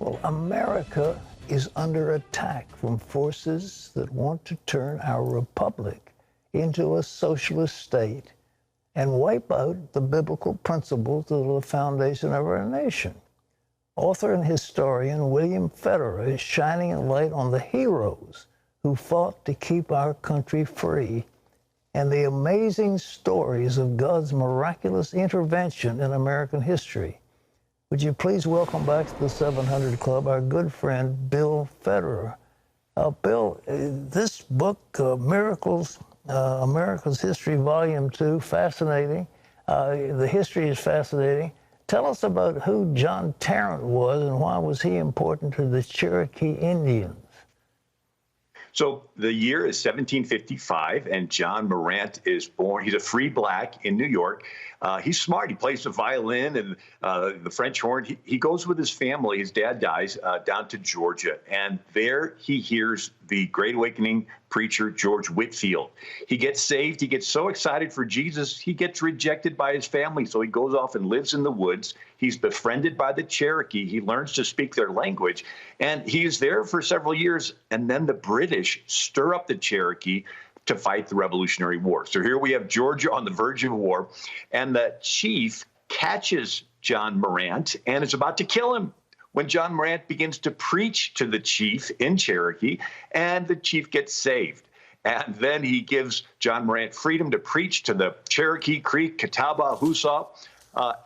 Well, America is under attack from forces that want to turn our republic into a socialist state and wipe out the biblical principles that are the foundation of our nation. Author and historian William Federer is shining a light on the heroes who fought to keep our country free and the amazing stories of God's miraculous intervention in American history. Would you please welcome back to the 700 Club our good friend, Bill Federer. Bill, this book, Miracles, America's History, Volume 2, fascinating. The history is fascinating. Tell us about who John Tarrant was and why was he important to the Cherokee Indians? So the year is 1755, and John Morant is born. He's a free black in New York. He's smart. He plays the violin and the French horn. He goes with his family. His dad dies down to Georgia, and there he hears the Great Awakening preacher George Whitefield. He gets saved. He gets so excited for Jesus, he gets rejected by his family, so he goes off and lives in the woods. He's befriended by the Cherokee. He learns to speak their language, and he's there for several years, and then the British stir up the Cherokee to fight the Revolutionary War. So here we have Georgia on the verge of war, and the chief catches John Morant and is about to kill him when John Morant begins to preach to the chief in Cherokee, and the chief gets saved. And then he gives John Morant freedom to preach to the Cherokee, Creek, Catawba, Hoosaw.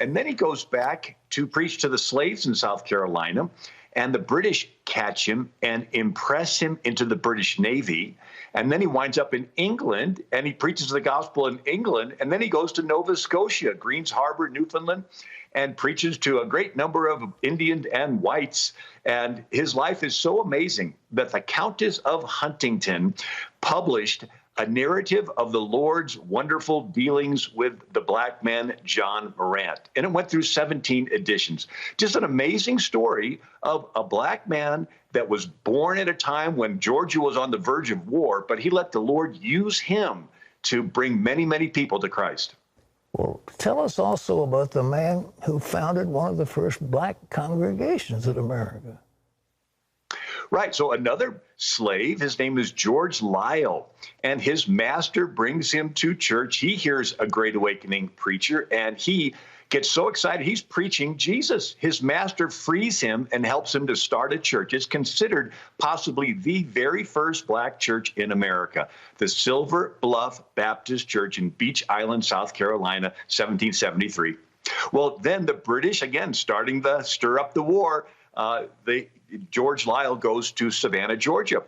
And then he goes back to preach to the slaves in South Carolina, and the British catch him and impress him into the British Navy. And then he winds up in England, and he preaches the gospel in England. And then he goes to Nova Scotia, Greens Harbor, Newfoundland, and preaches to a great number of Indians and whites. And his life is so amazing that the Countess of Huntington published a narrative of the Lord's wonderful dealings with the black man, John Morant. And it went through 17 editions. Just an amazing story of a black man that was born at a time when Georgia was on the verge of war, but he let the Lord use him to bring many, many people to Christ. Well, tell us also about the man who founded one of the first black congregations in America. Right. So another slave, his name is George Lyle, and his master brings him to church. He hears a Great Awakening preacher, and he gets so excited. He's preaching Jesus. His master frees him and helps him to start a church. It's considered possibly the very first black church in America, the Silver Bluff Baptist Church in Beach Island, South Carolina, 1773. Well, then the British, again, starting to stir up the war, George Lyle goes to Savannah, Georgia,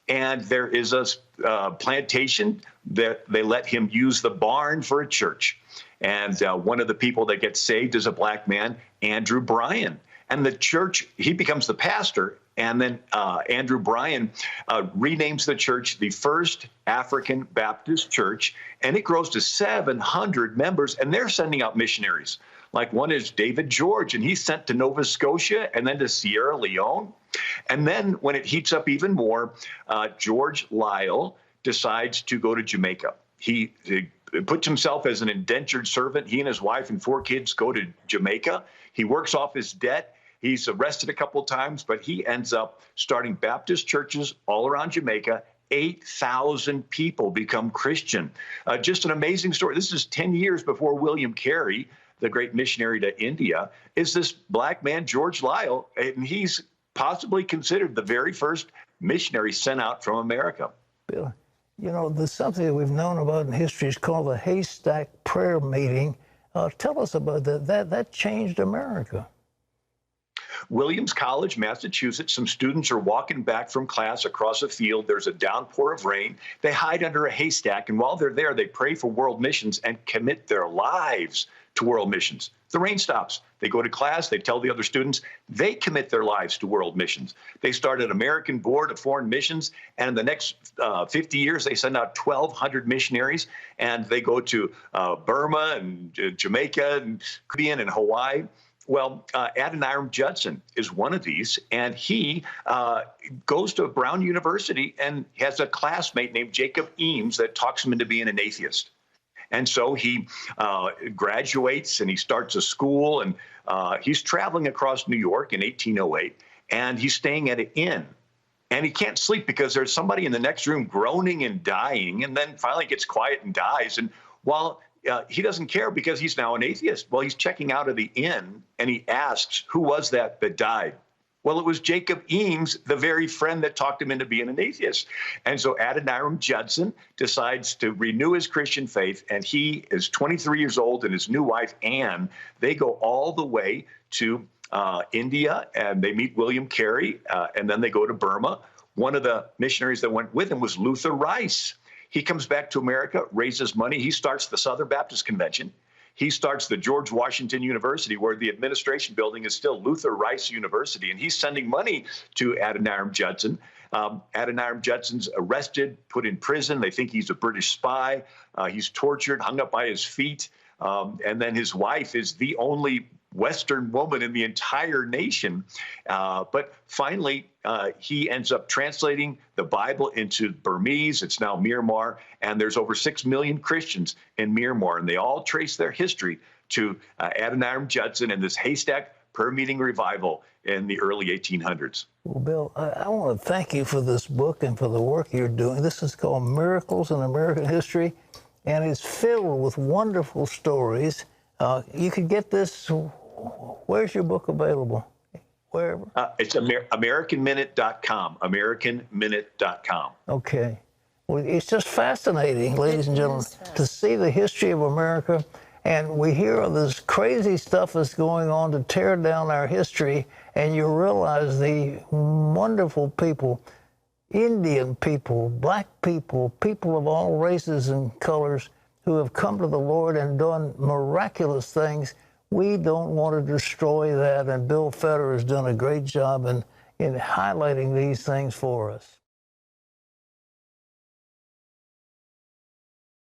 and there is a plantation that they let him use the barn for a church. And one of the people that gets saved is a black man, Andrew Bryan. And the church, he becomes the pastor, and then Andrew Bryan renames the church the First African Baptist Church, and it grows to 700 members, and they're sending out missionaries. Like one is David George, and he's sent to Nova Scotia and then to Sierra Leone. And then when it heats up even more, George Lyle decides to go to Jamaica. He puts himself as an indentured servant. He and his wife and 4 kids go to Jamaica. He works off his debt. He's arrested a couple of times, but he ends up starting Baptist churches all around Jamaica. 8,000 people become Christian. Just an amazing story. This is 10 years before William Carey, the great missionary to India, is this black man, George Lyle, and he's possibly considered the very first missionary sent out from America. Bill, you know, there's something that we've known about in history. It's called the haystack prayer meeting. Tell us about that. That changed America. Williams College, Massachusetts, some students are walking back from class across a field. There's a downpour of rain. They hide under a haystack, and while they're there, they pray for world missions and commit their lives to world missions. The rain stops. They go to class. They tell the other students. They commit their lives to world missions. They start an American Board of Foreign Missions, and in the next 50 years, they send out 1,200 missionaries, and they go to Burma and Jamaica and Caribbean and Hawaii. Well, Adoniram Judson is one of these, and he goes to Brown University and has a classmate named Jacob Eames that talks him into being an atheist. And so he graduates and he starts a school, and he's traveling across New York in 1808. and he's staying at an inn. And he can't sleep because there's somebody in the next room groaning and dying, and then finally gets quiet and dies. And while he doesn't care because he's now an atheist, well, he's checking out of the inn, and he asks, who was that died? Well, it was Jacob Eames, the very friend that talked him into being an atheist. And so Adoniram Judson decides to renew his Christian faith, and he is 23 years old, and his new wife, Anne, they go all the way to India, and they meet William Carey, and then they go to Burma. One of the missionaries that went with him was Luther Rice. He comes back to America, raises money. He starts the Southern Baptist Convention. He starts the George Washington University, where the administration building is still Luther Rice University, and he's sending money to Adoniram Judson. Adoniram Judson's arrested, put in prison. They think he's a British spy. He's tortured, hung up by his feet. And then his wife is the only Western woman in the entire nation. But finally, he ends up translating the Bible into Burmese. It's now Myanmar, and there's over 6 million Christians in Myanmar, and they all trace their history to Adoniram Judson and this haystack prayer meeting revival in the early 1800s. Well, Bill, I want to thank you for this book and for the work you're doing. This is called Miracles in American History, and it's filled with wonderful stories. You could get this. Where's your book available? Wherever? It's AmericanMinute.com. AmericanMinute.com. Okay. Well, it's just fascinating, ladies and gentlemen, to see the history of America. And we hear of this crazy stuff that's going on to tear down our history, and you realize the wonderful people, Indian people, black people, people of all races and colors who have come to the Lord and done miraculous things. We don't want to destroy that, and Bill Federer has done a great job in highlighting these things for us.